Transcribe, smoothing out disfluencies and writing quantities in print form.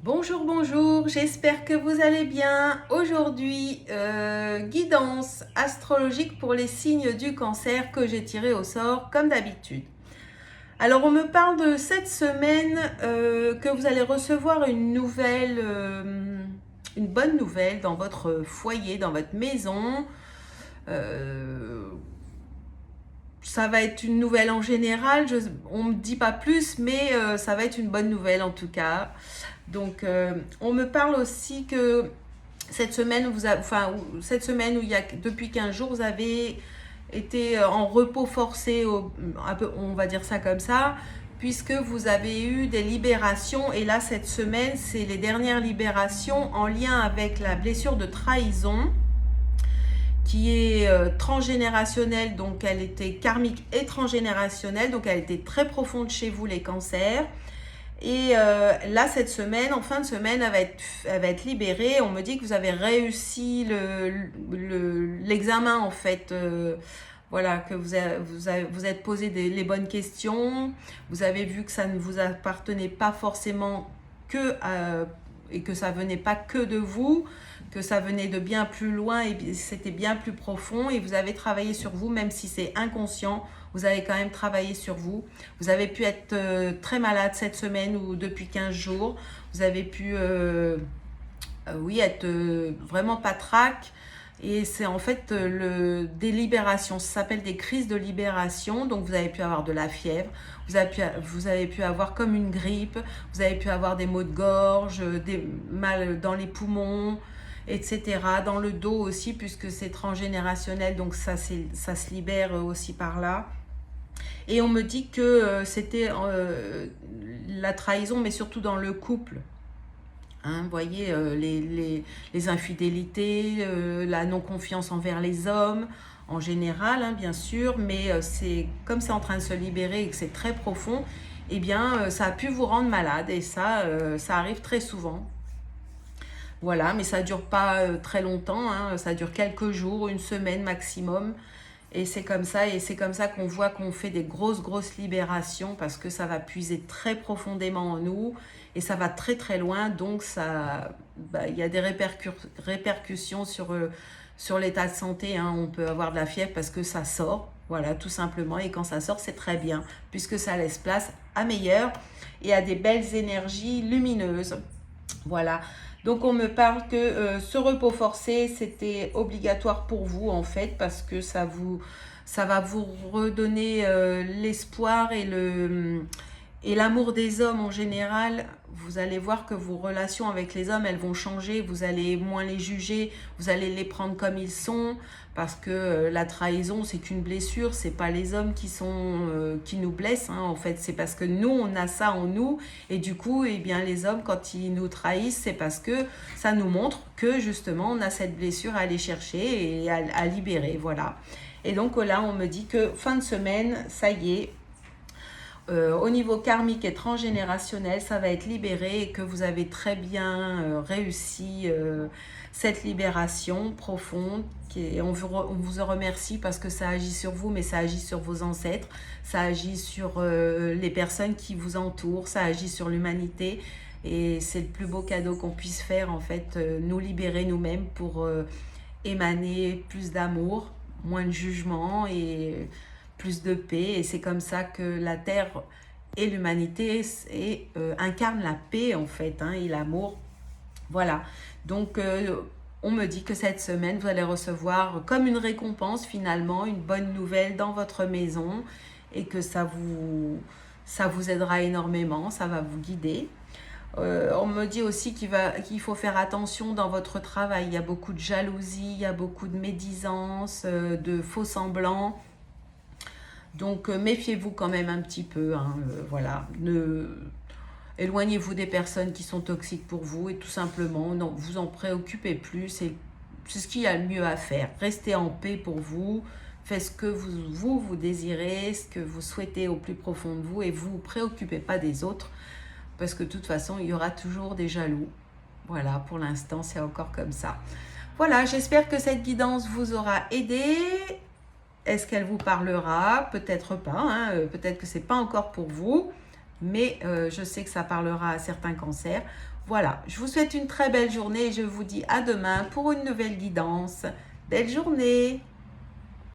Bonjour, bonjour, j'espère que vous allez bien. Aujourd'hui, guidance astrologique pour les signes du cancer que j'ai tiré au sort comme d'habitude. Alors, on me parle de cette semaine que vous allez recevoir une nouvelle, une bonne nouvelle dans votre foyer, dans votre maison. Euh, Ça va être une nouvelle en général, on ne me dit pas plus, mais ça va être une bonne nouvelle en tout cas. Donc, on me parle aussi que cette semaine, cette semaine où il y a depuis 15 jours, vous avez été en repos forcé, un peu, on va dire ça comme ça, puisque vous avez eu des libérations. Et là, cette semaine, c'est les dernières libérations en lien avec la blessure de trahison qui est transgénérationnelle, donc elle était karmique et transgénérationnelle, donc elle était très profonde chez vous les cancers. Et là, cette semaine, en fin de semaine, elle va être libérée. On me dit que vous avez réussi l'examen, en fait. Voilà, que vous êtes posé les bonnes questions. Vous avez vu que ça ne vous appartenait pas forcément que et que ça venait pas que de vous, que ça venait de bien plus loin et c'était bien plus profond. Et vous avez travaillé sur vous, même si c'est inconscient. Vous avez quand même travaillé sur vous. Vous avez pu être très malade cette semaine ou depuis 15 jours. Vous avez pu, oui, être vraiment patraque. Et c'est en fait des libérations. Ça s'appelle des crises de libération. Donc vous avez pu avoir de la fièvre. Vous avez pu avoir comme une grippe. Vous avez pu avoir des maux de gorge, des mal dans les poumons, etc. Dans le dos aussi, puisque c'est transgénérationnel. Donc ça se libère aussi par là. Et on me dit que c'était la trahison, mais surtout dans le couple. Hein, vous voyez, les infidélités, la non-confiance envers les hommes, en général, hein, bien sûr, mais comme c'est en train de se libérer et que c'est très profond, eh bien, ça a pu vous rendre malade et ça arrive très souvent. Voilà, mais ça ne dure pas très longtemps, hein, ça dure quelques jours, une semaine maximum. Et c'est comme ça qu'on voit qu'on fait des grosses libérations parce que ça va puiser très profondément en nous et ça va très très loin. Donc il y a des répercussions sur l'état de santé. Hein. On peut avoir de la fièvre parce que ça sort, voilà, tout simplement. Et quand ça sort, c'est très bien puisque ça laisse place à meilleur et à des belles énergies lumineuses. Voilà. Donc on me parle que ce repos forcé, c'était obligatoire pour vous en fait, parce que ça va vous redonner l'espoir et l'amour des hommes en général. Vous allez voir que vos relations avec les hommes, elles vont changer. Vous allez moins les juger, vous allez les prendre comme ils sont, parce que la trahison, c'est qu'une blessure. C'est pas les hommes qui nous blessent. Hein, en fait, c'est parce que nous, on a ça en nous, et du coup, eh bien, les hommes, quand ils nous trahissent, c'est parce que ça nous montre que justement, on a cette blessure à aller chercher et à libérer. Voilà. Et donc là, on me dit que fin de semaine, ça y est. Au niveau karmique et transgénérationnel, ça va être libéré et que vous avez très bien réussi cette libération profonde. On vous en remercie parce que ça agit sur vous, mais ça agit sur vos ancêtres, ça agit sur les personnes qui vous entourent, ça agit sur l'humanité. Et c'est le plus beau cadeau qu'on puisse faire, en fait, nous libérer nous-mêmes pour émaner plus d'amour, moins de jugement et plus de paix. Et c'est comme ça que la Terre et l'humanité incarnent la paix, en fait, hein, et l'amour. Voilà. Donc, on me dit que cette semaine, vous allez recevoir comme une récompense, finalement, une bonne nouvelle dans votre maison et que ça vous aidera énormément, ça va vous guider. On me dit aussi qu'il faut faire attention dans votre travail. Il y a beaucoup de jalousie, il y a beaucoup de médisance, de faux semblants. Donc méfiez-vous quand même un petit peu. Hein, voilà. Éloignez-vous des personnes qui sont toxiques pour vous et tout simplement, non, vous en préoccupez plus. C'est ce qu'il y a le mieux à faire. Restez en paix pour vous. Faites ce que vous désirez, ce que vous souhaitez au plus profond de vous et vous ne vous préoccupez pas des autres. Parce que de toute façon, il y aura toujours des jaloux. Voilà, pour l'instant, c'est encore comme ça. Voilà, j'espère que cette guidance vous aura aidé. Est-ce qu'elle vous parlera? Peut-être pas, hein, peut-être que c'est pas encore pour vous. mais je sais que ça parlera à certains cancers. Voilà, je vous souhaite une très belle journée et je vous dis à demain pour une nouvelle guidance. Belle journée!